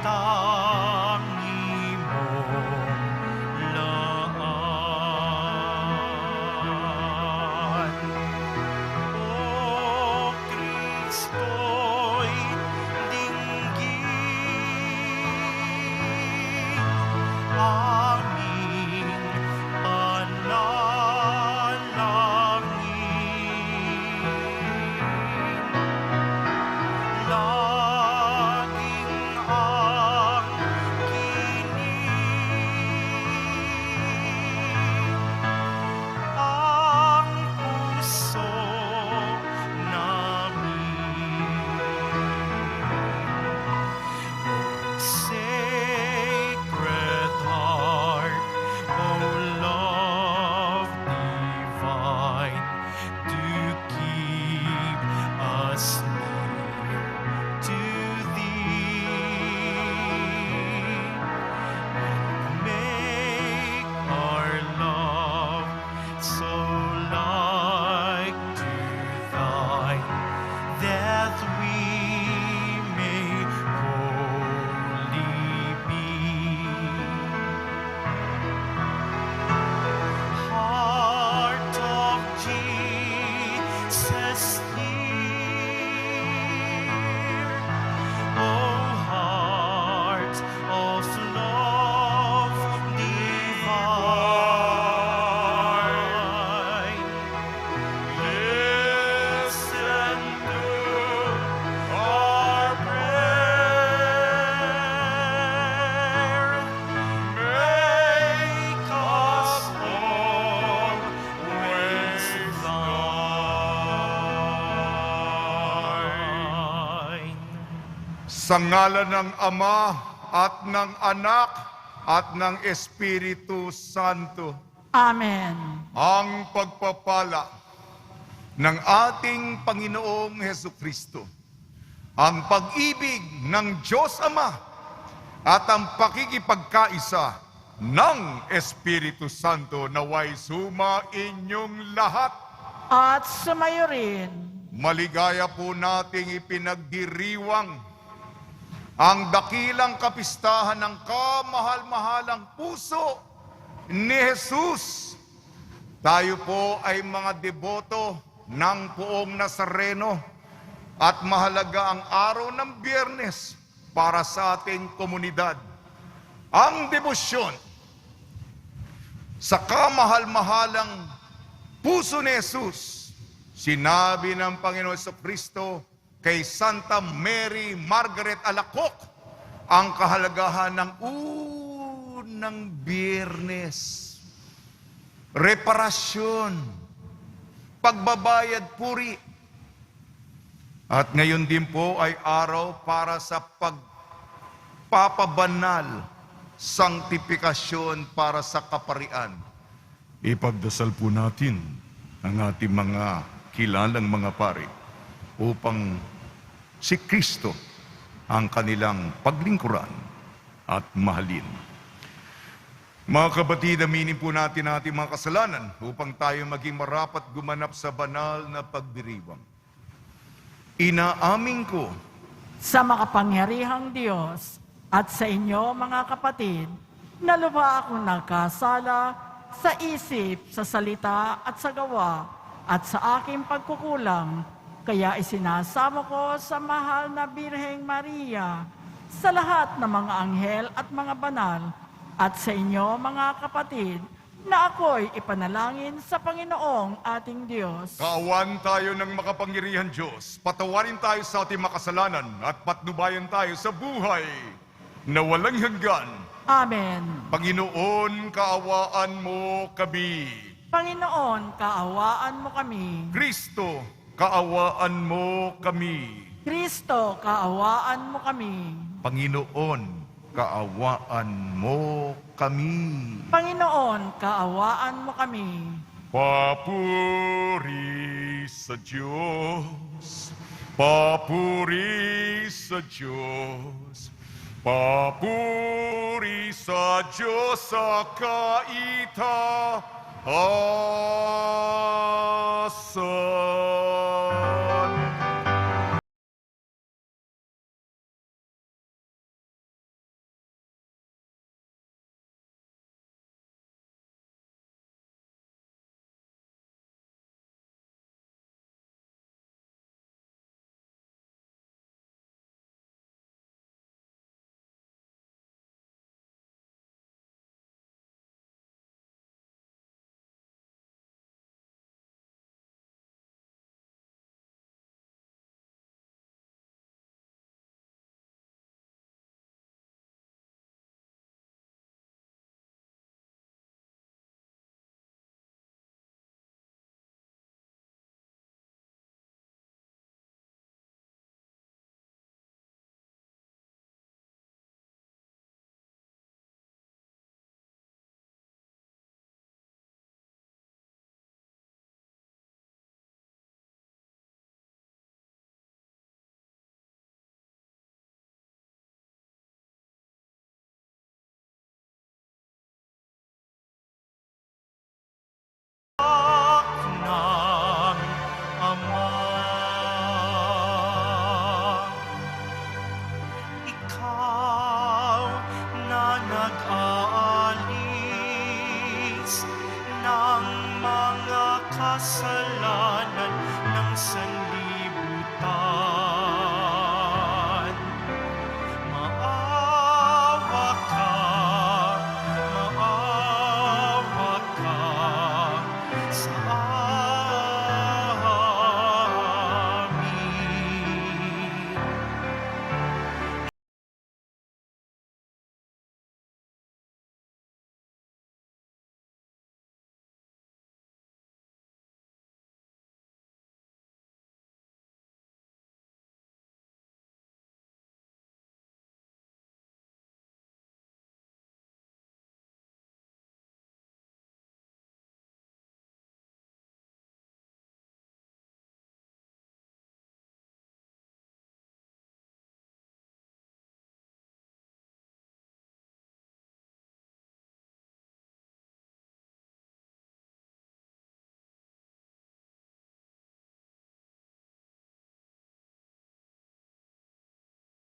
tangi mong laan. O Kristo'y dinggin, aming panalangin. Laging ang ang puso namin. Sacred Heart, O love divine, to keep us near to Thee, and make our love so like to Thine, that we may holy be. Heart of Jesus here, O heart of love divine, listen to our prayer. Make us always Thine. Sa ngalan ng Ama at ng Anak at ng Espiritu Santo, Amen. ang pagpapala ng ating Panginoong Hesukristo, ang pag-ibig ng Diyos Ama at ang pakikipagkaisa ng Espiritu Santo naway suma inyong lahat. At sumayo rin. Maligaya po nating ipinagdiriwang ang dakilang kapistahan ng kamahal-mahalang puso ni Jesus. Tayo po ay mga deboto ng Poong Nazareno at mahalaga ang araw ng Biyernes para sa ating komunidad. Ang debosyon sa kamahal-mahalang puso ni Jesus, sinabi ng Panginoon Jesucristo kay Santa Mary Margaret Alacoque ang kahalagahan ng unang Biyernes. Reparasyon, pagbabayad puri. At ngayon din po ay araw para sa pagpapabanal, sanktifikasyon para sa kaparian. Ipagdasal po natin ang ating mga kilalang mga pari upang si Kristo ang kanilang paglingkuran at mahalin. Mga kapatid, aminin po natin ating mga kasalanan upang tayo maging marapat gumanap sa banal na pagdiriwang. Inaamin ko Sa makapangyarihang Diyos at sa inyo mga kapatid, na lubha akong nagkasala sa isip, sa salita at sa gawa at sa aking pagkukulang, kaya isinasamo ko sa mahal na Birheng Maria, sa lahat ng mga anghel at mga banal, at sa inyo mga kapatid, na ako'y ipanalangin sa Panginoong ating Diyos. Kaawan tayo ng makapangyarihan Diyos, patawarin tayo sa ating makasalanan at patnubayan tayo sa buhay na walang hanggan. Amen. Panginoon, kaawaan mo kami. Panginoon, kaawaan mo kami. Kristo, kaawaan mo kami. Kristo, kaawaan mo kami. Panginoon, kaawaan mo kami. Panginoon, kaawaan mo kami. Papuri sa Diyos, papuri sa Diyos, papuri sa Diyos sa kaitaasan.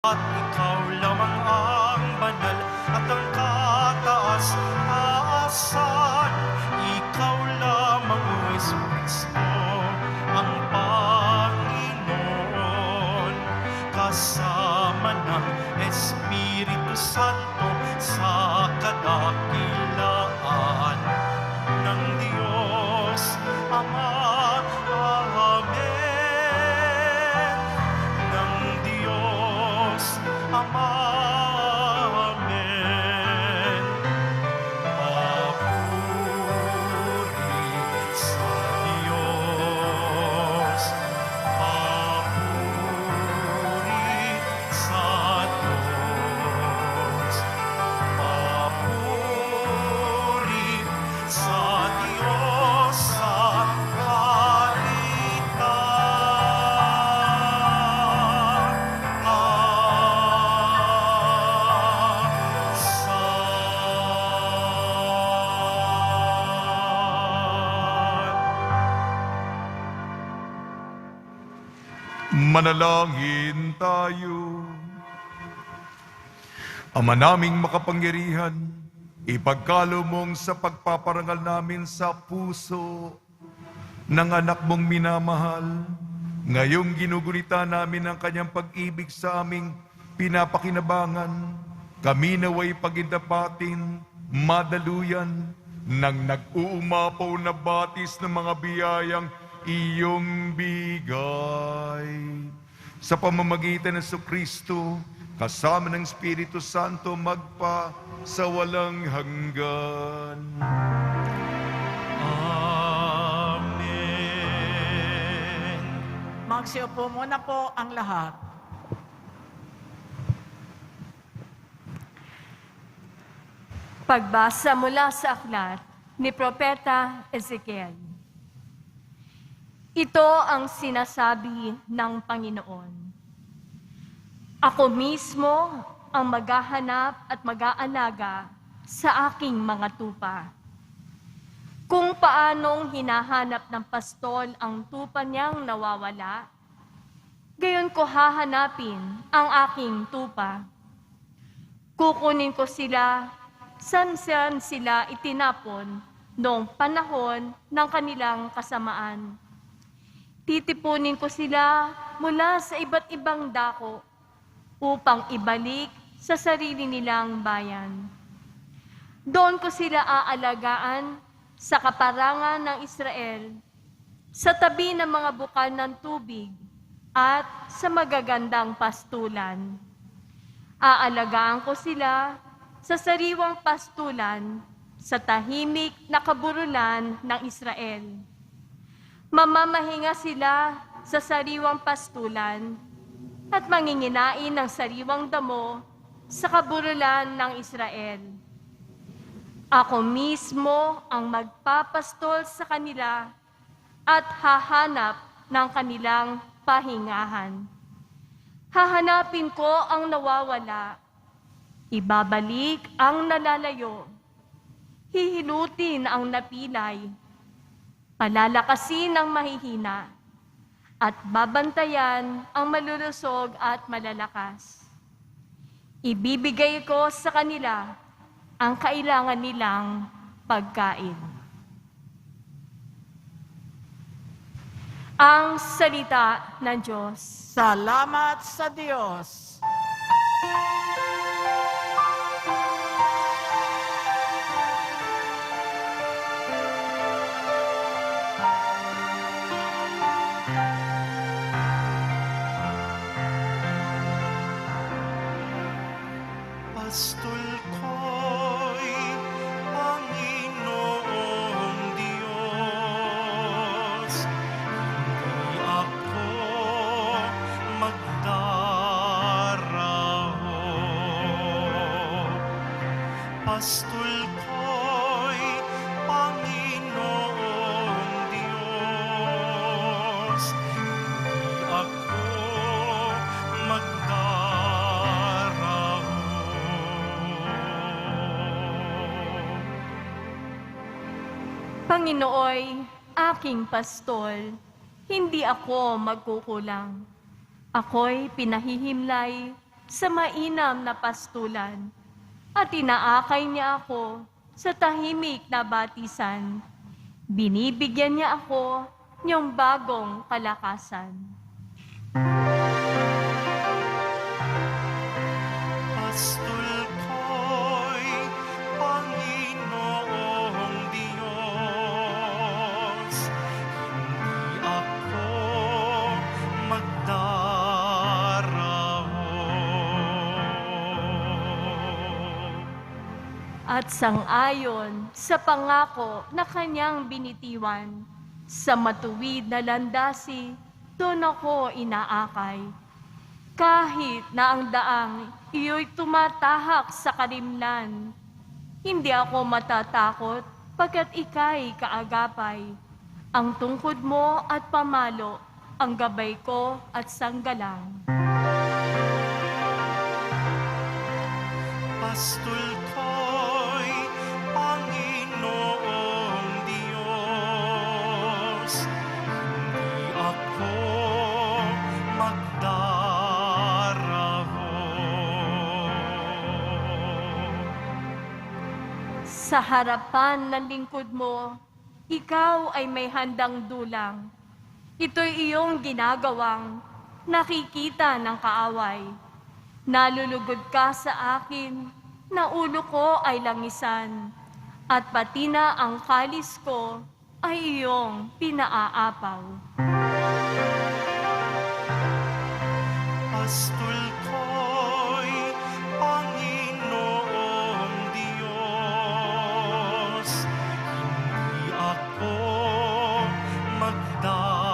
At ikaw lamang ang banal at ang kataas-taasan. Ikaw lamang, O Jesucristo, ang Panginoon. Kasama ng Espiritu Santo sa kadakilaan ng Diyos Ama. Amen. Ng Diyos Ama. Amen. Papuri sa Diyos. Papuri sa Diyos. Papuri sa Diyos sa Manalangin tayo. Ama naming makapangyarihan, ipagkalo mong sa pagpaparangal namin sa puso ng anak mong minamahal. Ngayong ginugunita namin ang kanyang pag-ibig sa aming pinapakinabangan, kami naway pagindapatin, madaluyan, ng nag-uumapaw na batis ng mga biyayang iyong bigay. Sa pamamagitan ng Kristo, kasama ng Espiritu Santo, magpa sa walang hanggan. Amen. Magsiupo muna po ang lahat. Pagbasa mula sa aklat ni Propeta Ezekiel. Ito ang sinasabi ng Panginoon. Ako mismo ang maghahanap at mag-aalaga sa aking mga tupa. Kung paanong hinahanap ng pastol ang tupa niyang nawawala, gayon ko hahanapin ang aking tupa. Kukunin ko sila saan sila itinapon noong panahon ng kanilang kasamaan. Titipunin ko sila mula sa iba't ibang dako upang ibalik sa sarili nilang bayan. Doon ko sila aalagaan sa kaparangan ng Israel, sa tabi ng mga bukal ng tubig at sa magagandang pastulan. Aalagaan ko sila sa sariwang pastulan sa tahimik na kaburulan ng Israel. Mamamahinga sila sa sariwang pastulan at manginginain ng sariwang damo sa kaburulan ng Israel. Ako mismo ang magpapastol sa kanila at hahanap ng kanilang pahingahan. Hahanapin ko ang nawawala, ibabalik ang nalalayo, hihilutin ang napilay, palalakasin ang mahihina, at babantayan ang malulusog at malalakas. Ibibigay ko sa kanila ang kailangan nilang pagkain. Ang salita ng Diyos. Salamat sa Diyos. Pastol ko'y Panginoong Diyos, hindi ako magdaraho. Pastol ko'y Panginoong Diyos, hindi ako magdaraho. Panginooy, aking pastol, hindi ako magkukulang. Ako'y pinahihimlay sa mainam na pastulan at inaakay niya ako sa tahimik na batisan. Binibigyan niya ako niyong bagong kalakasan. Pastol ko'y Panginoong Diyos, hindi ako magdarao. At sang-ayon sa pangako na kanyang binitiwan, sa matuwid na landasi, doon ako inaakay. Kahit na ang daang iyo'y tumatahak sa karimlan, hindi ako matatakot pagkat ika'y kaagapay. Ang tungkod mo at pamalo, ang gabay ko at sanggalang. Pastol ko'y Panginoong Diyos, hindi ako magdarao. Sa harapan ng lingkod mo, ikaw ay may handang dulang. Ito'y iyong ginagawang nakikita ng kaaway. Nalulugod ka sa akin, na ulo ko ay langisan, at pati na ang kalis ko ay iyong pinaaapaw. Pastol ko'y Panginoong Diyos, hindi ako magdarao.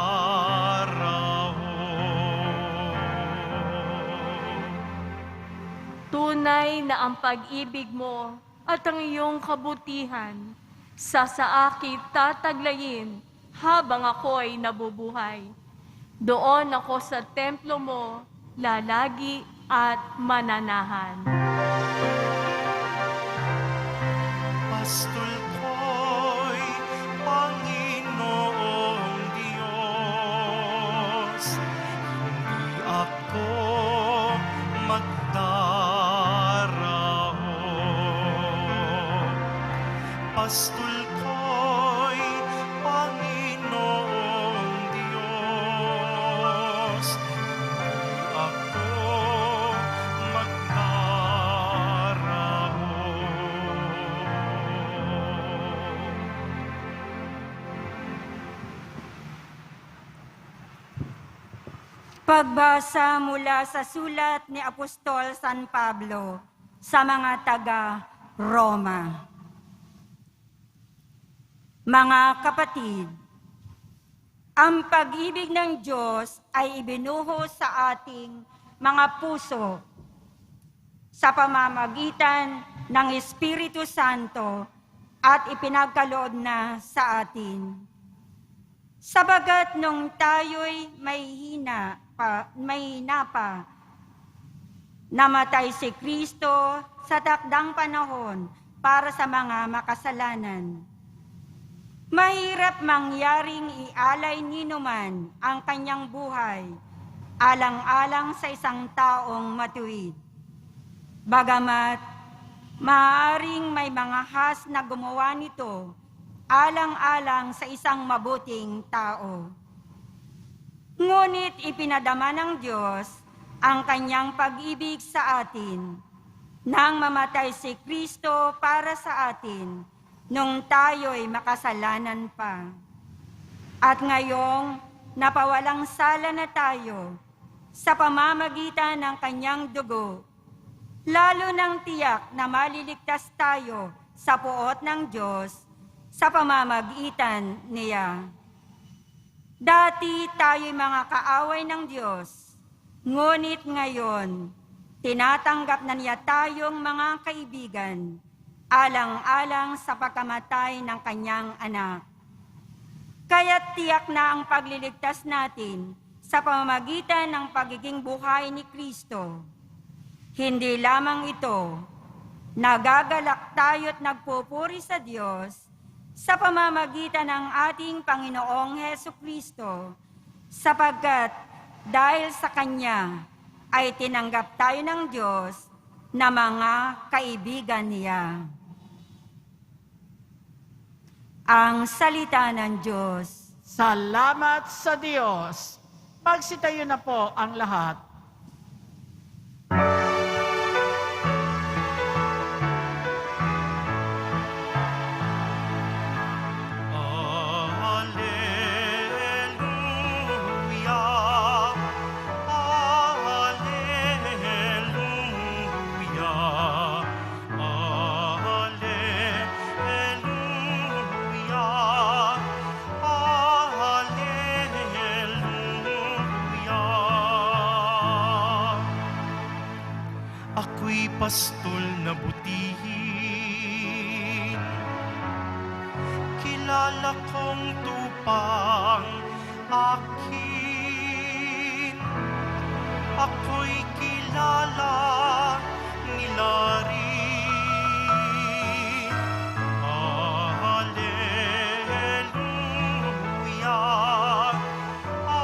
Tunay na ang pag-ibig mo at ang iyong kabutihan sa akit tataglayin habang ako'y nabubuhay. Doon ako sa templo mo, lalagi at mananahan. Pastol ko'y Panginoong Diyos, hindi ako magdarao. Pastol ko'y Panginoong Diyos, hindi ako magdarao. Pagbasa mula sa sulat ni Apostol San Pablo sa mga taga-Roma. Mga kapatid, ang pag-ibig ng Diyos ay ibinuhos sa ating mga puso sa pamamagitan ng Espiritu Santo at ipinagkaloob na sa atin. Sabagat nung tayo'y may hina pa, namatay si Kristo sa takdang panahon para sa mga makasalanan. Mahirap mangyaring ialay ninuman ang kanyang buhay, alang-alang sa isang taong matuwid. Bagamat maaaring may mga has na gumawa nito, alang-alang sa isang mabuting tao. Ngunit ipinadama ng Diyos ang kanyang pag-ibig sa atin nang mamatay si Kristo para sa atin nung tayo'y makasalanan pa. At ngayong napawalang sala na tayo sa pamamagitan ng kanyang dugo, lalo nang tiyak na maliligtas tayo sa poot ng Diyos sa pamamagitan niya. Dati tayo'y mga kaaway ng Diyos, ngunit ngayon, tinatanggap na niya tayong mga kaibigan, alang-alang sa pagkamatay ng kanyang anak. Kaya't tiyak na ang pagliligtas natin sa pamamagitan ng pagiging buhay ni Kristo. Hindi lamang ito, nagagalak tayo't nagpupuri sa Diyos sa pamamagitan ng ating Panginoong Hesukristo, sapagkat dahil sa Kanya, ay tinanggap tayo ng Diyos na mga kaibigan niya. Ang salita ng Diyos. Salamat sa Diyos. Magsitayo na po ang lahat. Alleluia, alleluia, alleluia, alleluia. Ako'y pastol na butihin, kilala kong tupang akin. Ako'y kilala nila rin. Alleluia, alleluia, alleluia, alleluia.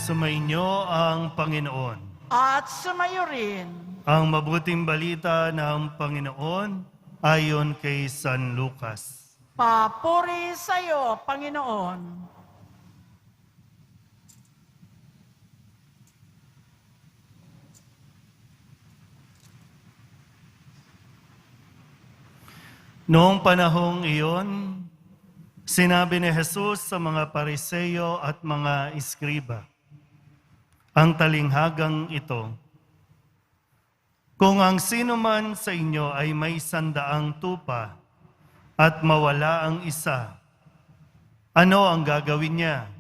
Sumainyo ang Panginoon. At sumayo rin. Ang mabuting balita ng Panginoon ayon kay San Lucas. Papuri sa iyo, Panginoon. Noong panahong iyon, sinabi ni Jesus sa mga Pariseo at mga Iskriba, ang talinghagang ito, kung ang sino man sa inyo ay may 100 tupa at mawala ang isa, ano ang gagawin niya?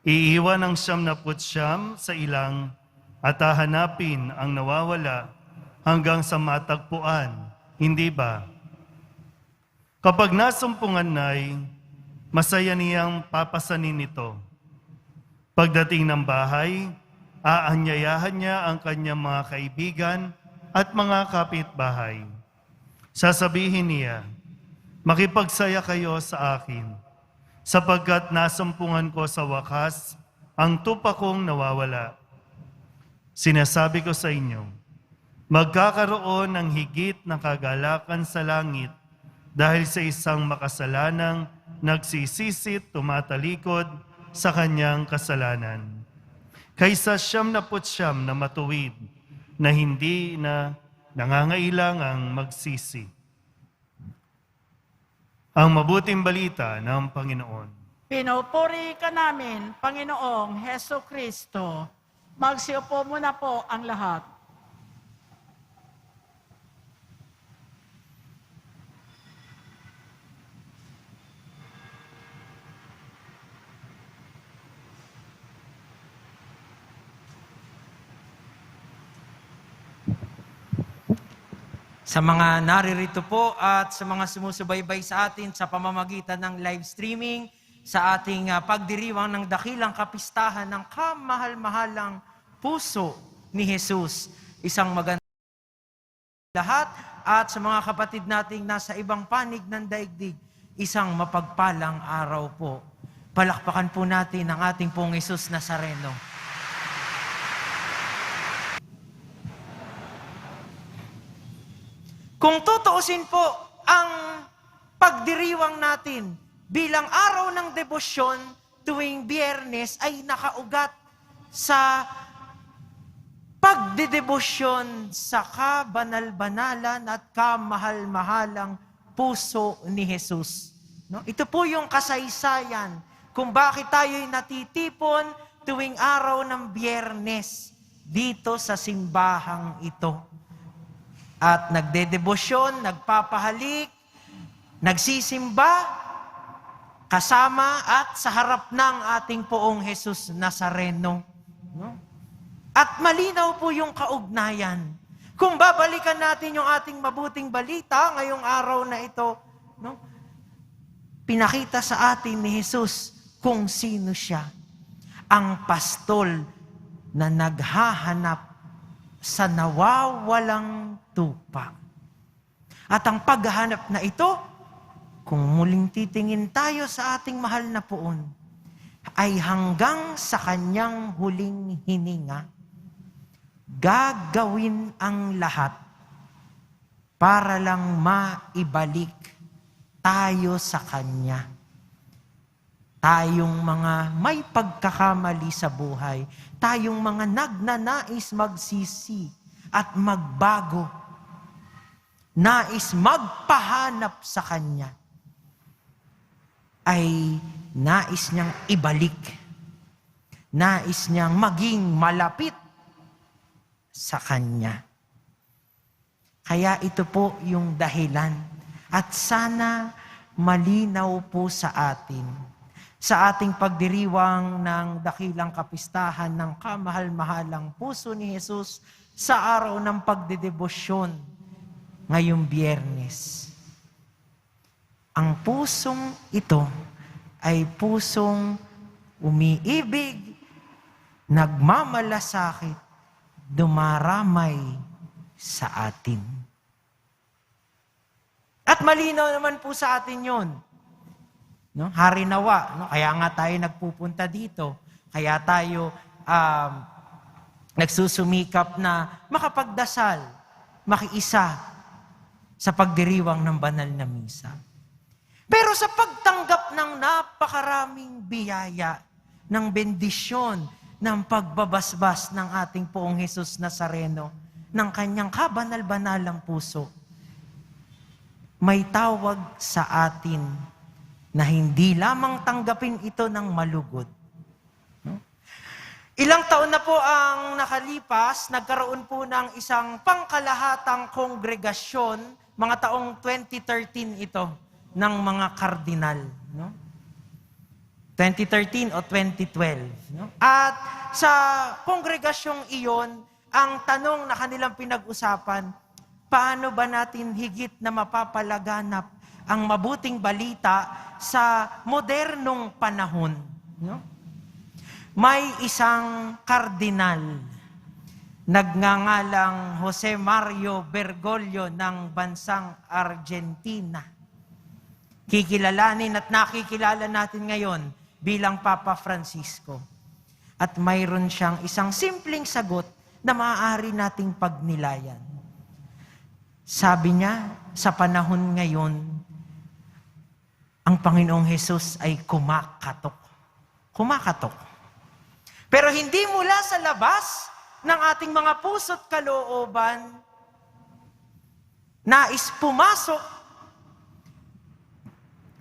Iiwan ang 99 sa ilang at hahanapin ang nawawala hanggang sa matagpuan, hindi ba? Kapag nasumpungan na'y, masaya niyang papasanin ito. Pagdating ng bahay, aanyayahan niya ang kanyang mga kaibigan at mga kapitbahay. Sasabihin niya, makipagsaya kayo sa akin, sapagkat nasumpungan ko sa wakas ang tupa kong nawawala. Sinasabi ko sa inyo, magkakaroon ng higit na kagalakan sa langit dahil sa isang makasalanang nagsisisit, tumatalikod sa kanyang kasalanan. Kaysa 99 na matuwid na hindi na nangangailangang magsisi. Ang mabuting balita ng Panginoon. Pinupuri ka namin, Panginoong Heso Kristo. Magsiupo muna po ang lahat. Sa mga naririto po at sa mga sumusubaybay sa atin sa pamamagitan ng live streaming, sa ating pagdiriwang ng dakilang kapistahan ng kamahal-mahalang puso ni Jesus. Isang magandang lahat at sa mga kapatid nating nasa ibang panig ng daigdig, isang mapagpalang araw po. Palakpakan po natin ang ating pong Jesus Nazareno. Kung tutuusin po ang pagdiriwang natin bilang araw ng debosyon tuwing Biyernes ay nakaugat sa pagdedebosyon sa kabanal-banalan at kamahal-mahalang puso ni Jesus. No? Ito po yung kasaysayan kung bakit tayo'y natitipon tuwing araw ng Biyernes dito sa simbahang ito. At nagdedebosyon, nagpapahalik, nagsisimba, kasama at sa harap ng ating poong Jesus Nazareno. No? At malinaw po yung kaugnayan. Kung babalikan natin yung ating mabuting balita ngayong araw na ito, no? Pinakita sa atin ni Jesus kung sino siya. Ang pastol na naghahanap sa nawawalang tupa. At ang paghahanap na ito, kung muling titingin tayo sa ating mahal na Poon, ay hanggang sa kanyang huling hininga, gagawin ang lahat para lang maibalik tayo sa Kanya. Tayong mga may pagkakamali sa buhay, tayong mga nagnanais magsisi at magbago, nais magpahanap sa Kanya, ay nais niyang ibalik, nais niyang maging malapit sa Kanya. Kaya ito po yung dahilan. At sana malinaw po sa atin, sa ating pagdiriwang ng dakilang kapistahan ng kamahal-mahalang puso ni Jesus sa araw ng pagdedebosyon ngayong Biyernes. Ang pusong ito ay pusong umiibig, nagmamalasakit, dumaramay sa atin. At malinaw naman po sa atin yun. No? Harinawa. No? Kaya nga tayo nagpupunta dito. Kaya tayo nagsusumikap na makapagdasal, makiisa sa pagdiriwang ng banal na misa. Pero sa pagtanggap ng napakaraming biyaya, ng bendisyon, ng pagbabasbas ng ating Poong Jesus Nazareno, ng kanyang kabanal-banalang puso, may tawag sa atin na hindi lamang tanggapin ito ng malugod. Ilang taon na po ang nakalipas, nagkaroon po ng isang pangkalahatang kongregasyon, mga taong 2013 ito, ng mga kardinal. No? 2013 o 2012. No? At sa kongregasyong iyon, ang tanong na kanilang pinag-usapan, paano ba natin higit na mapapalaganap ang mabuting balita sa modernong panahon? No? May isang kardinal, nagngangalang Jose Mario Bergoglio ng bansang Argentina. Kikilalanin at nakikilala natin ngayon bilang Papa Francisco. At mayroon siyang isang simpleng sagot na maaari nating pagnilayan. Sabi niya, sa panahon ngayon, ang Panginoong Hesus ay kumakatok. Kumakatok. Pero hindi mula sa labas ng ating mga puso't kalooban, nais pumasok,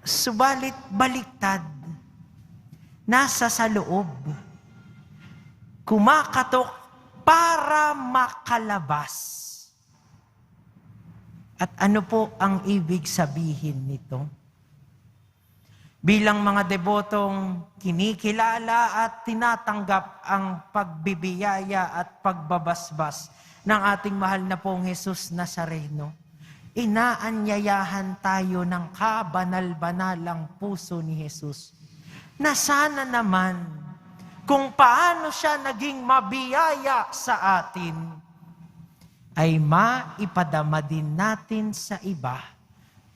subalit baliktad, nasa sa loob. Kumakatok para makalabas. At ano po ang ibig sabihin nito? Bilang mga debotong kinikilala at tinatanggap ang pagbibiyaya at pagbabasbas ng ating mahal na Poong Jesus Nazareno, inaanyayahan tayo ng kabanal-banalang puso ni Jesus na sana naman kung paano siya naging mabiyaya sa atin, ay maipadama din natin sa iba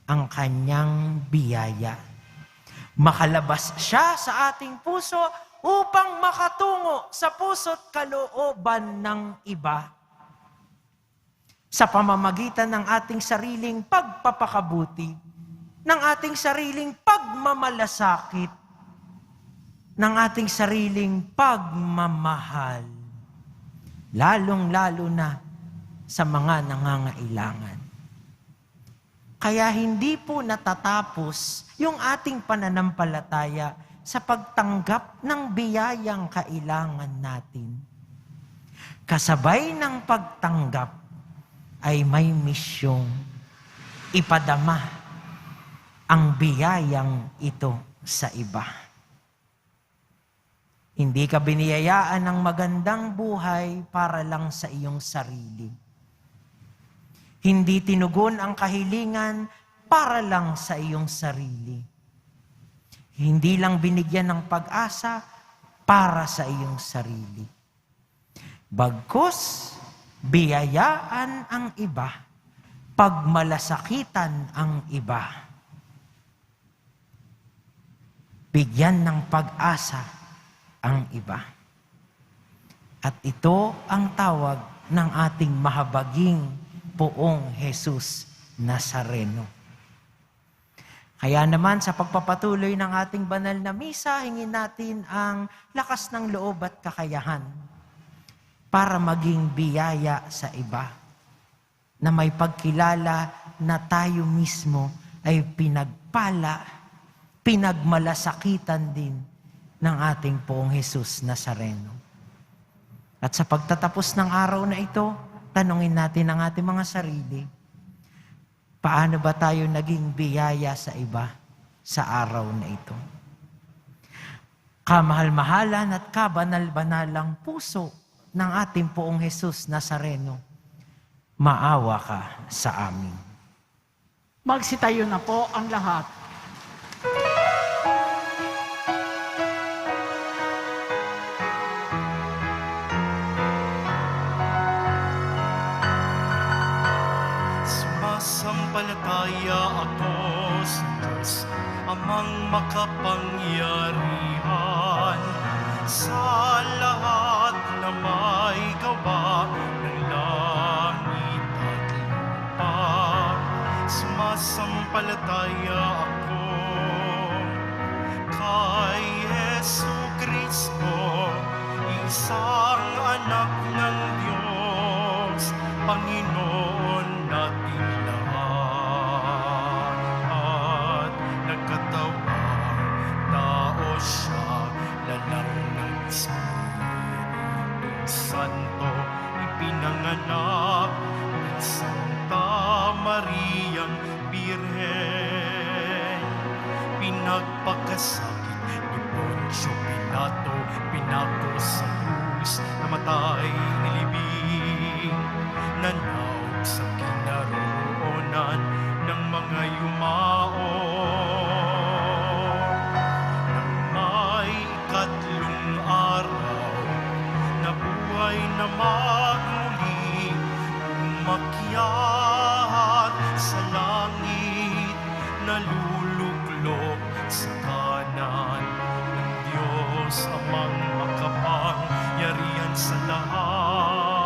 ang kanyang biyaya. Makalabas siya sa ating puso upang makatungo sa puso't kalooban ng iba. Sa pamamagitan ng ating sariling pagpapakabuti, ng ating sariling pagmamalasakit, ng ating sariling pagmamahal, lalong-lalo na sa mga nangangailangan. Kaya hindi po natatapos yung ating pananampalataya sa pagtanggap ng biyayang kailangan natin. Kasabay ng pagtanggap ay may misyong ipadama ang biyayang ito sa iba. Hindi ka biniyayaan ng magandang buhay para lang sa iyong sarili. Hindi tinugon ang kahilingan para lang sa iyong sarili. Hindi lang binigyan ng pag-asa para sa iyong sarili. Bagkus, biyayaan ang iba, pagmalasakitan ang iba. Bigyan ng pag-asa ang iba. At ito ang tawag ng ating mahabaging Poong Jesus Nazareno. Kaya naman sa pagpapatuloy ng ating banal na misa, hingin natin ang lakas ng loob at kakayahan para maging biyaya sa iba, na may pagkilala na tayo mismo ay pinagpala, pinagmalasakitan din ng ating Poong Jesus Nazareno. At sa pagtatapos ng araw na ito, tanungin natin ang ating mga sarili, paano ba tayo naging biyaya sa iba sa araw na ito? Kamahal-mahalan at kabanal-banalang puso ng ating Poong Jesus Nazareno, maawa ka sa amin. Magsitayo na po ang lahat. Sumasampalataya ako sa Diyos, Amang makapangyarihan, sa lahat na may gawa ng langit at lupa. Sumasampalataya ako kay Jesucristo, isang anak ng Diyos, Panginoon natin lahat, at nagkatawang tao siya, lalang ng Espiritu Santo, ipinanganak ng Santa Mariang Birhen, pinagpakasakit ni Poncio Pilato, pinako sa krus, namatay nilibing, nanaog sa kinaroonan ng mga yumao. Nang may ikatlong araw, nabuhay na magmuli, umakyat sa langit, naluluklok sa kanan ng Diyos Amang makapangyarihan sa lahat.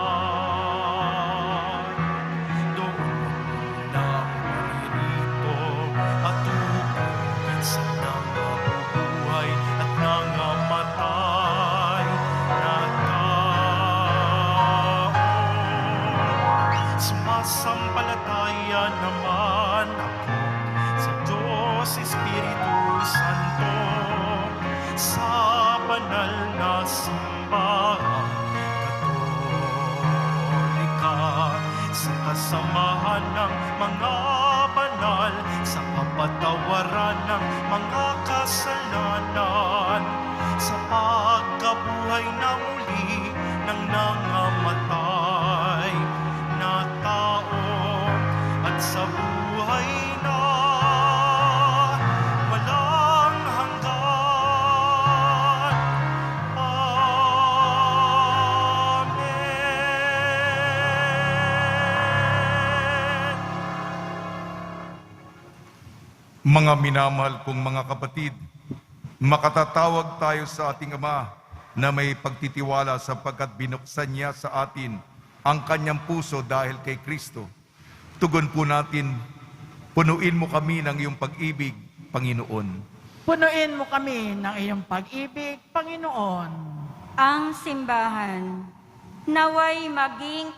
Sumasampalataya naman ako sa Diyos Espiritu Santo, sa banal na simbahan Katolika, sa kasamahan ng mga banal, sa kapatawaran ng mga kasalanan, sa pagkabuhay na muli ng nangamatay na tao, at sa buhay na walang hanggan. Amen. Mga minamahal kong mga kapatid, makatatawag tayo sa ating Ama na may pagtitiwala sapagkat binuksan niya sa atin ang kanyang puso dahil kay Kristo. Tugon po natin, punuin mo kami ng iyong pag-ibig, Panginoon. Punuin mo kami ng iyong pag-ibig, Panginoon. Ang simbahan, naway maging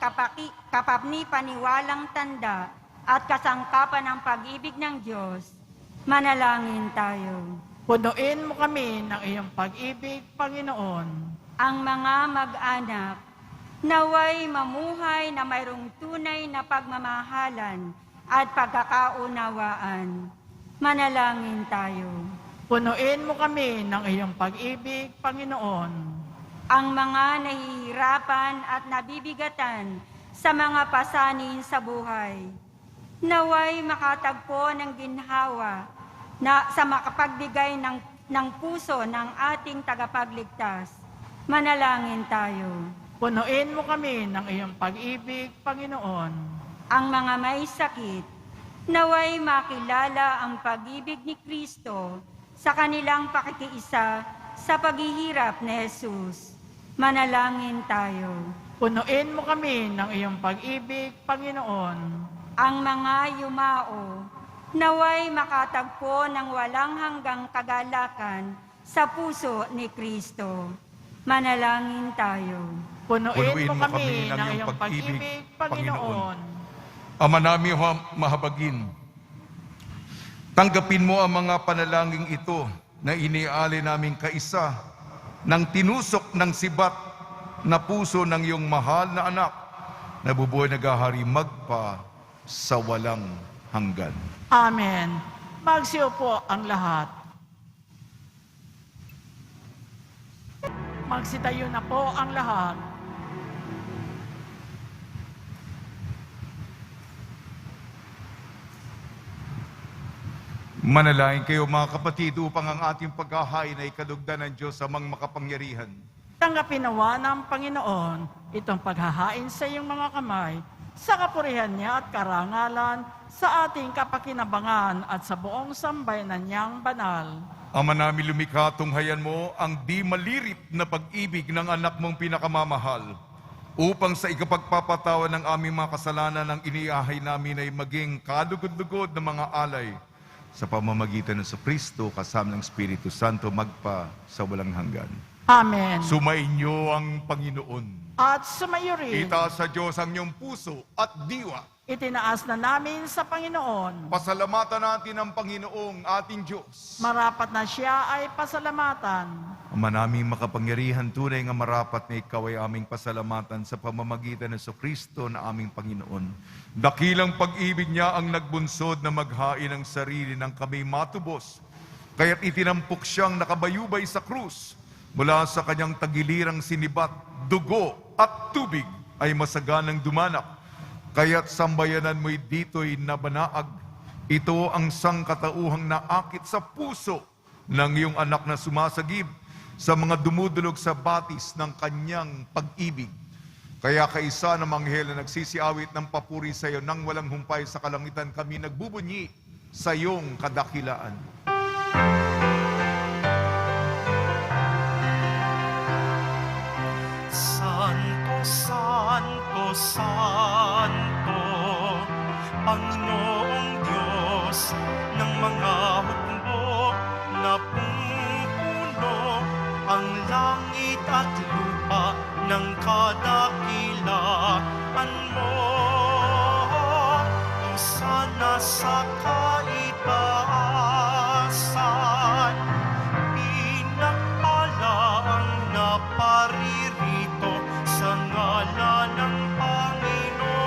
kapapni-paniwalang tanda at kasangkapan ng pag-ibig ng Diyos. Manalangin tayo. Punuin mo kami ng iyong pag-ibig, Panginoon. Ang mga mag-anak, naway mamuhay na mayroong tunay na pagmamahalan at pagkakaunawaan. Manalangin tayo. Punuin mo kami ng iyong pag-ibig, Panginoon. Ang mga nahihirapan at nabibigatan sa mga pasanin sa buhay, naway makatagpo ng ginhawa na sa makapagbigay ng ng puso ng ating tagapagligtas. Manalangin tayo. Punuin mo kami ng iyong pag-ibig, Panginoon. Ang mga may sakit, naway makilala ang pag-ibig ni Kristo sa kanilang pakikiisa sa paghihirap ni Jesus. Manalangin tayo. Punuin mo kami ng iyong pag-ibig, Panginoon. Ang mga yumao, naway makatagpo ng walang hanggang kagalakan sa puso ni Kristo. Manalangin tayo. Punuin mo kami ng iyong pag-ibig, Panginoon. Ama namin mahabagin, tanggapin mo ang mga panalangin ito na iniaalay namin kaisa ng tinusok ng sibat na puso ng iyong mahal na anak na bubuhay naghahari magpa sa walang hanggan. Amen. Magsiupo ang lahat. Magsitayo na po ang lahat. Manalangin kayo mga kapatid upang ang ating paghahain ay kadugdan ng Diyos amang makapangyarihan. Tanggapin nawa ng Panginoon itong paghahain sa iyong mga kamay sa kapurihan niya at karangalan sa ating kapakinabangan at sa buong sambayanan niyang banal. Ama namin lumikha, tunghayan mo ang di malirip na pag-ibig ng anak mong pinakamamahal upang sa ikapagpapatawan ng aming mga kasalanan ang iniahay namin ay maging kadugod-dugod ng mga alay sa pamamagitan ng Kristo kasama ng Espiritu Santo magpa sa walang hanggan. Amen. Sumainyo ang Panginoon. At sumayo rin, Itaas sa Diyos ang iyong puso at diwa. itinaas na namin sa Panginoon. Pasalamatan natin ang Panginoong ating Diyos. Marapat na siya ay pasalamatan. Ama naming makapangyarihan, tunay nga marapat na ikaw ay aming pasalamatan sa pamamagitan ng Kristo na aming Panginoon. Dakilang pag-ibig niya ang nagbunsod na maghain ang sarili ng kami matubos. Kaya't itinampok siyang nakabayubay sa krus. Mula sa kanyang tagilirang sinibat, dugo at tubig ay masaganang dumanak. Kaya't sambayanan mo'y dito'y nabanaag. Ito ang sangkatauhang naakit sa puso ng iyong anak na sumasagib sa mga dumudulog sa batis ng kanyang pag-ibig. Kaya kaisa ng manghel na nagsisiawit ng papuri sa iyo nang walang humpay sa kalangitan, kami nagbubunyi sa iyong kadakilaan. Santo, Santo, Santo, Panginoong Diyos ng mga hukbo na pumupuno ang langit at lupa ng kadakilaan mo. Hosana sa kaitaasan, pinagpala ang naparirito sa ngalan ng Panginoon.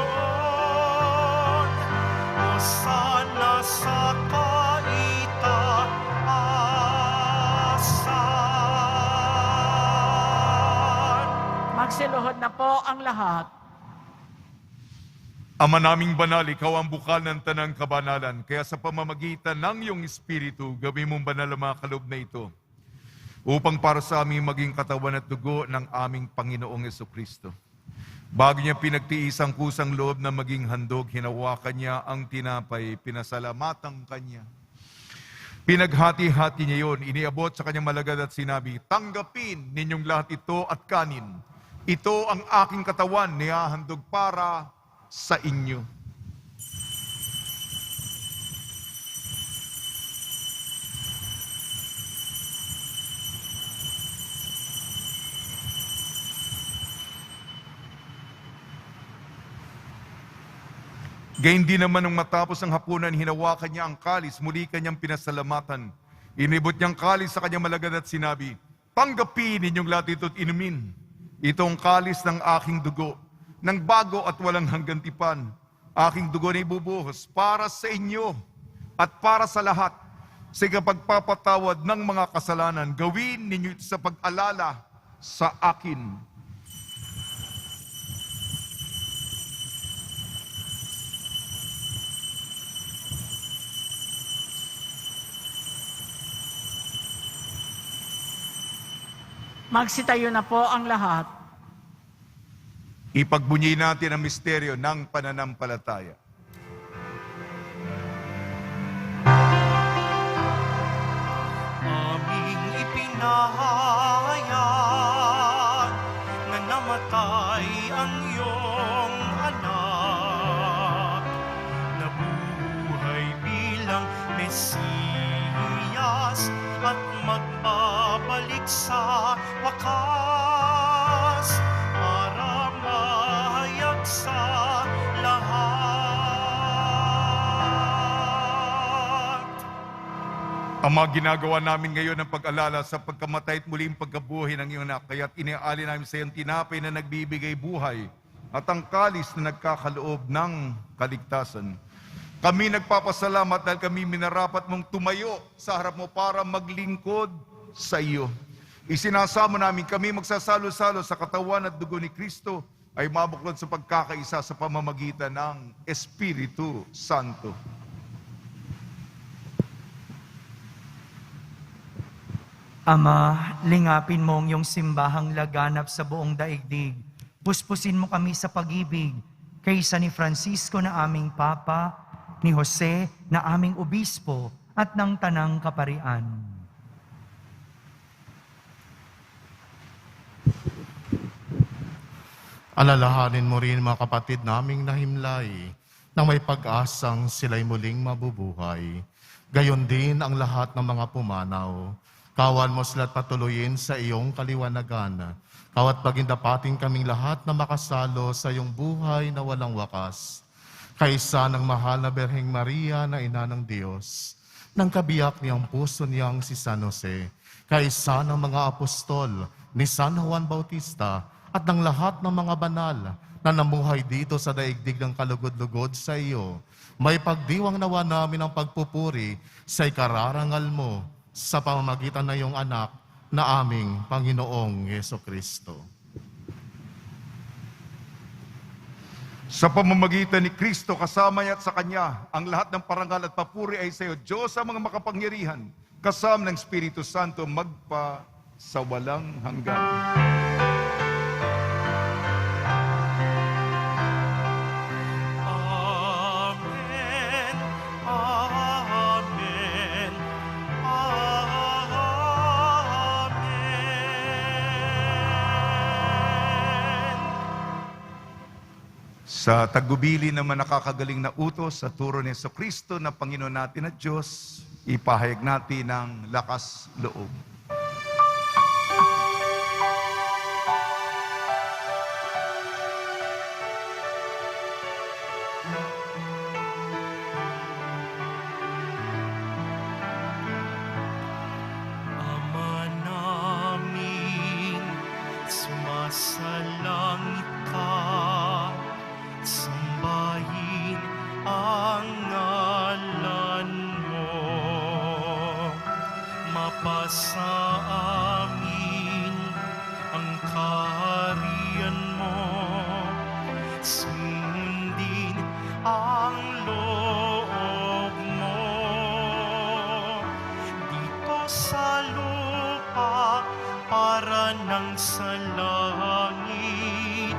Hosana sa kaitaasan. Magsiluhod na po ang lahat. Ama naming banal, ikaw ang bukal ng tanang kabanalan. Kaya sa pamamagitan ng iyong Espiritu, gawin mong banal ang mga kaloob na ito upang para sa aming maging katawan at dugo ng aming Panginoong Jesucristo. Bago niya pinagtiis ang kusang loob na maging handog, hinawakan niya ang tinapay, pinasalamatan kanya. Pinaghati-hati niya yon, iniabot sa kanyang malagad at sinabi, tanggapin ninyong lahat ito at kanin. Ito ang aking katawan, nihahandog para sa inyo. Gayun din naman nung matapos ang hapunan, hinawakan niya ang kalis, muli kanyang pinasalamatan. Inibot niyang kalis sa kanyang malagad at sinabi, tanggapin ninyong lahat ito at inumin. Ito ang kalis ng aking dugo, ng bago at walang hanggang tipan. Aking dugo na ibubuhos para sa inyo at para sa lahat. Sa pagpapatawad ng mga kasalanan, gawin ninyo ito sa pag-alala sa akin. Magsitayo na po ang lahat. Ipagbunyi natin ang misteryo ng pananampalataya. Aming ipinahayag na namatay ang iyong anak, nabuhay bilang Mesiyas at magbabalik sa wakas para mahayag sa lahat. Ama, ginagawa namin ngayon ang pag-alala sa pagkamatay at muling pagkabuhay ng iyong anak. Kaya't iniaalay namin sa iyong tinapay na nagbibigay buhay at ang kalis na nagkakaloob ng kaligtasan. Kami nagpapasalamat dahil kami minarapat mong tumayo sa harap mo para maglingkod sa iyo. Isinasamo namin kami magsasalo-salo sa katawan at dugo ni Kristo ay mabuklod sa pagkakaisa sa pamamagitan ng Espiritu Santo. Ama, lingapin mo ang iyong simbahang laganap sa buong daigdig. Puspusin mo kami sa pag-ibig, kaysa ni Francisco na aming Papa, ni Jose na aming Obispo, at ng Tanang Kaparian. Alalahanin mo rin mga kapatid naming nahimlay na may pag-asang sila'y muling mabubuhay. Gayon din ang lahat ng mga pumanaw. Kawan mo sila't patuloyin sa iyong kaliwanagan. Kawat pagindapating kaming lahat na makasalo sa iyong buhay na walang wakas. Kaysa ng mahal na Berheng Maria na ina ng Diyos, ng kabiyak niyang puso niyang si San Jose, kaysa ng mga apostol ni San Juan Bautista, at ng lahat ng mga banal na namuhay dito sa daigdig ng kalugod-lugod sa iyo, may pagdiwang nawa namin ang pagpupuri sa ikararangal mo sa pamamagitan ng iyong anak na aming Panginoong Yesukristo. Sa pamamagitan ni Kristo, kasama niya at sa Kanya, ang lahat ng parangal at papuri ay sa iyo, Diyos sa mga makapangyarihan, kasama ng Espiritu Santo, magpa sa walang hanggan. Amen, amen, amen. Sa tagubili naman nakakagaling na utos sa turo ni Jesucristo na Panginoon natin at Diyos, ipahayag natin ng lakas loob. Ama namin, sumasalangit ka, sambahin ang ngalan mo, mapasa amin ang kaharian mo, sundin ang loob mo dito sa lupa para nang sa langit.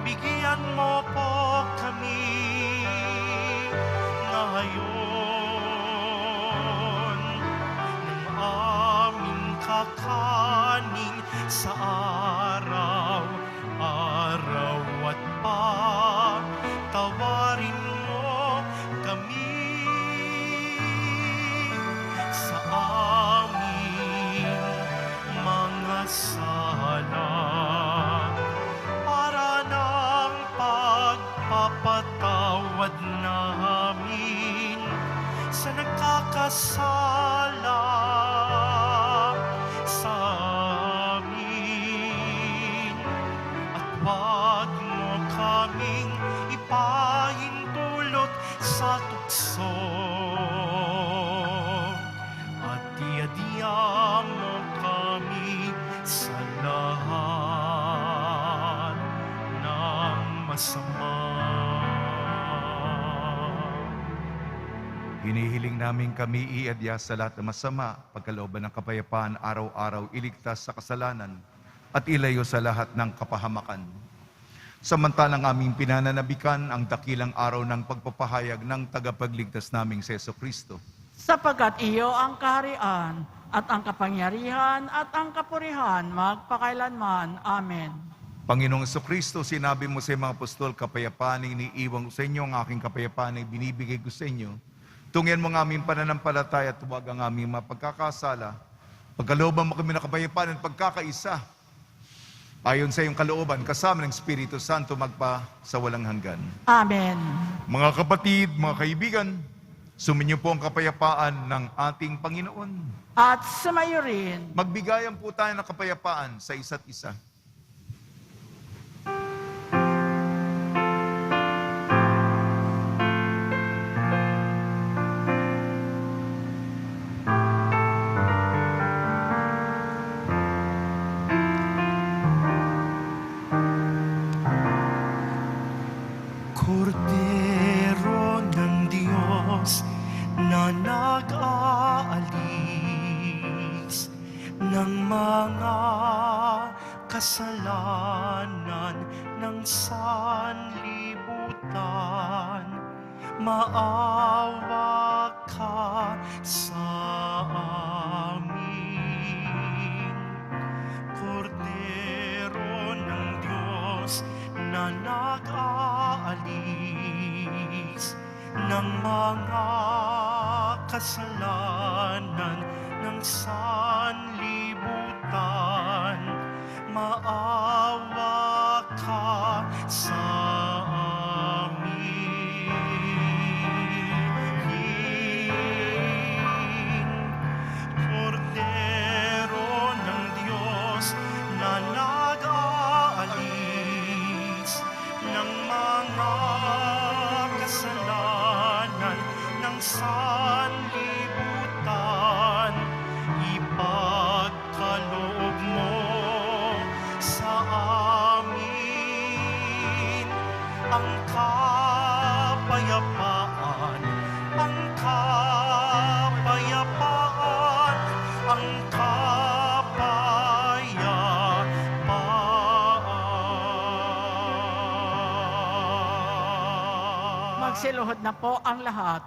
Bigyan mo po kami ngayon ng aming kakanin sa araw-araw at patawarin mo kami sa aming mga sala para ng pagpapatawad namin sa nagkakasala sa amin. At wag mo kaming ipahintulot sa tukso, at diadya mo kami sa lahat ng masama. Hinihiling namin kami iadya sa lahat ng masama, pagkalooban ng kapayapaan, araw-araw iligtas sa kasalanan, at ilayo sa lahat ng kapahamakan. Samantalang aming pinananabikan ang dakilang araw ng pagpapahayag ng tagapagligtas naming si Jesucristo. Sapagkat iyo ang kaharian at ang kapangyarihan at ang kapurihan magpakailanman. Amen. Panginoong Jesucristo, sinabi mo sa mga apostol, kapayapaan ang iniiwan ko sa inyo, ang aking kapayapaan ay binibigay ko sa inyo. Tungyan mo ang aming pananampalataya at huwag ang aming mapagkakasala. Pagkalooban mo kami ng kapayapaan at pagkakaisa. Ayon sa iyong kalooban, kasama ng Espiritu Santo magpa sa walang hanggan. Amen. Mga kapatid, mga kaibigan, suminyo po ang kapayapaan ng ating Panginoon. At sumayo rin. Magbigayan po tayo ng kapayapaan sa isa't isa. Kordero ng Diyos na nag-aalis ng mga kasalanan ng sanlibutan, maawa ka sa amin. Kordero ng Diyos na nag-aalis ng mga kasalanan ng sanlibutan, maawa ka sa amin. Kordero ng Diyos na nag-aalis ng mga kasalanan ng sanlibutan, ipagkaloob mo sa amin ang kapayapaan, ang kapayapaan, ang kapayapaan. Magsiluhod na po ang lahat.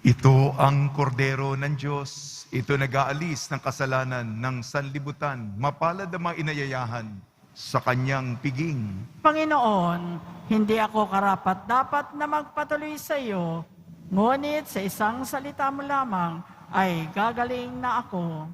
Ito ang kordero ng Diyos. Ito nag-aalis ng kasalanan ng sanlibutan. Mapalad ang mga inayayahan sa kanyang piging. Panginoon, hindi ako karapat-dapat na magpatuloy sa iyo, ngunit sa isang salita mo lamang ay gagaling na ako.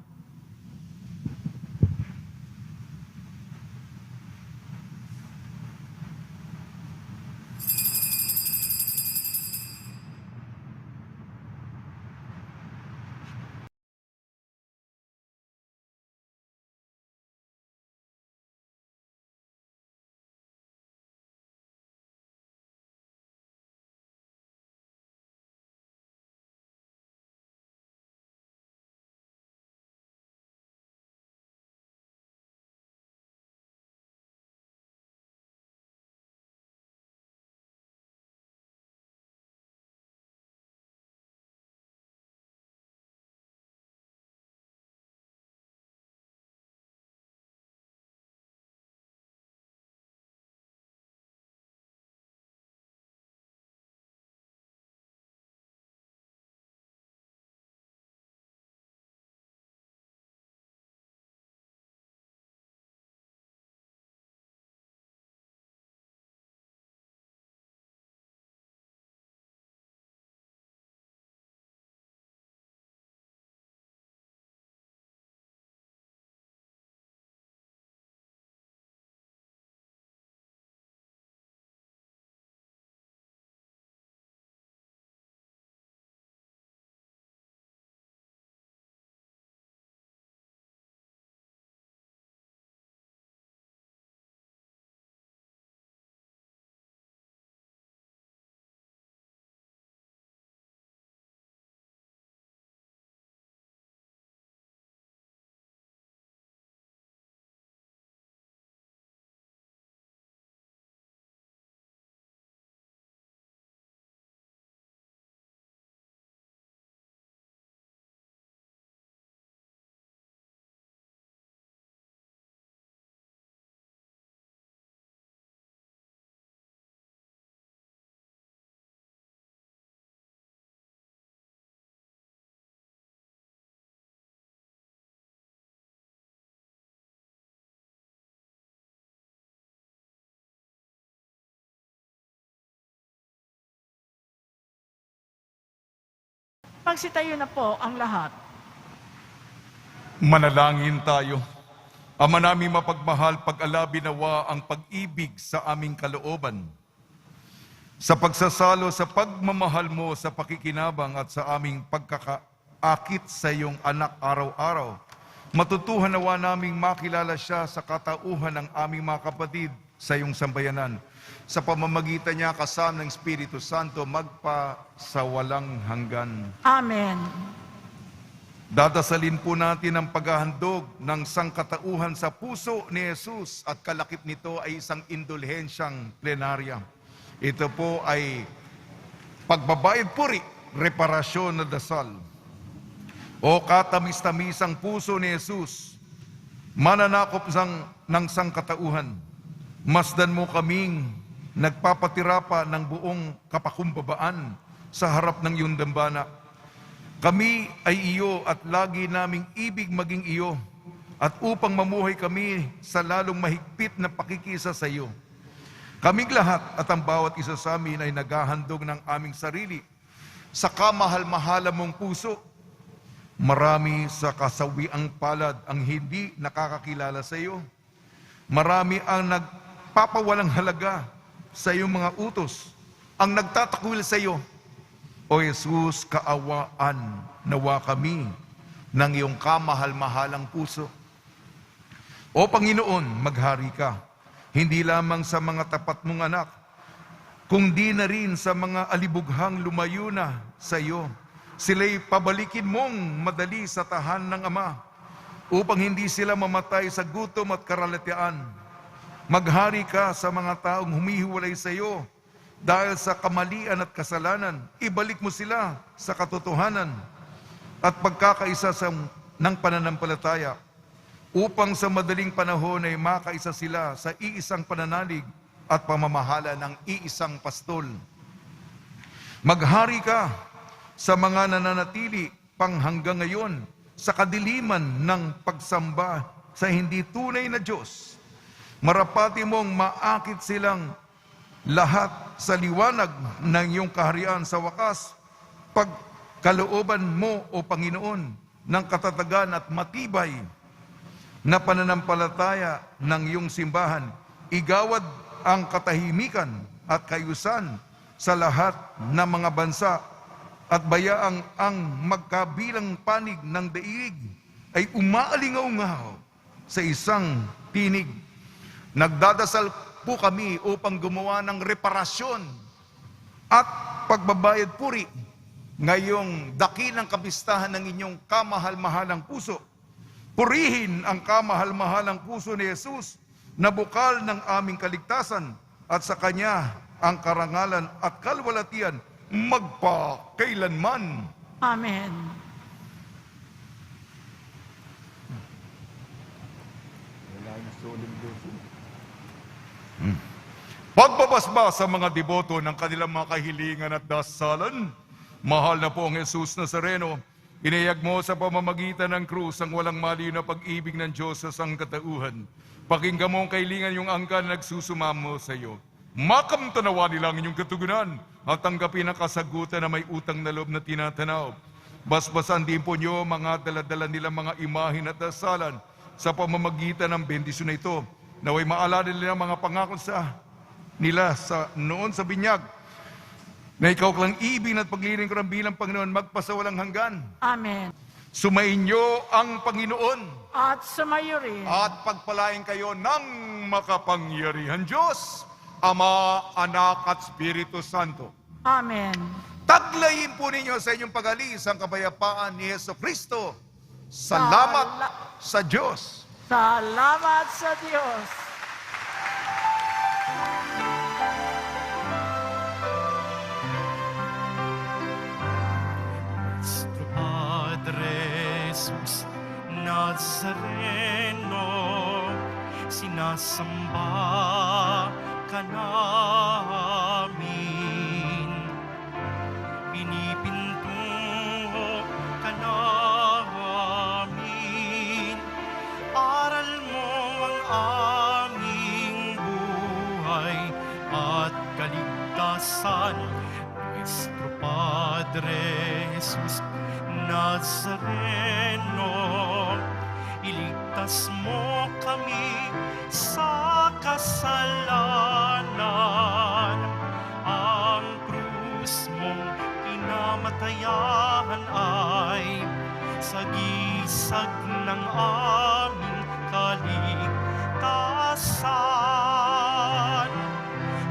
Magsitayo na po ang lahat. Manalangin tayo. Ama naming mapagmahal, pag-alabi nawa ang pag-ibig sa aming kalooban. Sa pagsasalo sa pagmamahal mo sa pakikinabang at sa aming pagkakaakit sa iyong anak araw-araw, matutuhan nawa naming makilala siya sa katauhan ng aming mga kapatid sa iyong sambayanan. Sa pamamagitan niya kasama ng Espiritu Santo, magpa sa walang hanggan. Amen. Dadasalin po natin ang paghahandog ng sangkatauhan sa puso ni Jesus at kalakip nito ay isang indulhensyang plenarya. Ito po ay pagbabayad puri, reparasyon na dasal. O katamis-tamisang puso ni Jesus, mananakop ng sangkatauhan, masdan mo kaming nagpapatira pa ng buong kapakumbabaan sa harap ng iyong dambana. Kami ay iyo at lagi naming ibig maging iyo, at upang mamuhay kami sa lalong mahigpit na pakikisa sa iyo. Kaming lahat at ang bawat isa sa amin ay naghahandog ng aming sarili sa kamahal-mahala mong puso. Marami sa kasawiang palad ang hindi nakakakilala sa iyo. Marami ang nagpapawalang halaga sa iyong mga utos, ang nagtatakwil sa iyo. O Jesus, kaawaan nawa kami ng iyong kamahal-mahalang puso. O Panginoon, maghari ka, hindi lamang sa mga tapat mong anak, kundi na rin sa mga alibughang lumayo na sa iyo. Sila'y pabalikin mong madali sa tahan ng Ama, upang hindi sila mamatay sa gutom at karalatian. Maghari ka sa mga taong humihiwalay sa iyo dahil sa kamalian at kasalanan. Ibalik mo sila sa katotohanan at pagkakaisa ng pananampalataya, upang sa madaling panahon ay makaisa sila sa iisang pananalig at pamamahala ng iisang pastol. Maghari ka sa mga nananatili pang hanggang ngayon sa kadiliman ng pagsamba sa hindi tunay na Diyos. Marapati mong maakit silang lahat sa liwanag ng iyong kaharian sa wakas, pagkalooban mo, O Panginoon, ng katatagan at matibay na pananampalataya ng iyong simbahan. Igawad ang katahimikan at kayusan sa lahat ng mga bansa, at bayaang ang magkabilang panig ng daigdig ay umaalingaw-ngaw sa isang tinig. Nagdadasal po kami upang gumawa ng reparasyon at pagbabayad puri ngayong dakilang kapistahan ng inyong kamahal-mahalang puso. Purihin ang kamahal-mahalang puso ni Jesus na bukal ng aming kaligtasan, at sa Kanya ang karangalan at kalwalatian magpakailanman. Amen. Pagbabasba sa mga deboto ng kanilang mga kahilingan at dasalan, mahal na po ang Jesus Nazareno, inayag mo sa pamamagitan ng krus ang walang maliw na pag-ibig ng Diyos sa sangkatauhan. Pakinggan mo ang kahilingan yung angkan na nagsusumamo sa iyo. Makamtanawa nila ang inyong katugunan at tanggapin ang kasagutan na may utang na loob na tinatanaw. Basbasan din po niyo mga daladala nilang mga imahin at dasalan sa pamamagitan ng bendisyon na ito. Naway maalala nila mga pangako nila noon sa binyag, na ikaw lang ibig at pagliling ko ng bilang Panginoon magpasawalang hanggan. Amen. Sumainyo ang Panginoon At sumayo rin. at pagpalain kayo ng makapangyarihan Diyos, Ama, Anak at Espiritu Santo. Amen. Taglayin po ninyo sa inyong pag-alis ang kapayapaan ni Jesucristo. Salamat sa Diyos. Salamat sa Diyos. Nuestro Padre Jesus Nazareno, sinasamba ka namin, pinipintuho ka namin, aral mo ang aming buhay at kaligtasan. Nuestro Padre Jesus Nazareno, iligtas mo kami sa kasalanan. Ang krus mong pinamatayan ay sagisag ng aming kaligtasan.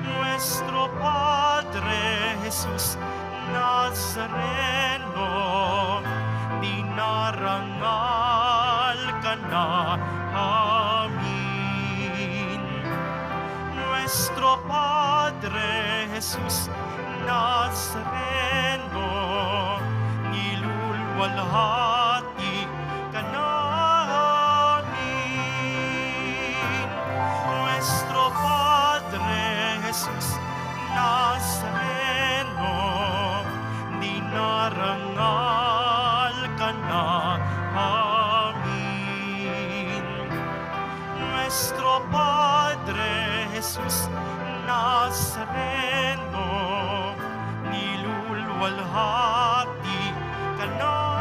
Nuestro Padre Jesus Nazareno, dinarangal ka na amin. Nuestro Padre Jesus Nazareno, nilulwalhati ka namin. Nuestro Padre Jesus Nazareno, dinarangal ka na amin. Nuestro Padre Jesus Nazareno, nilulwalhati ka namin.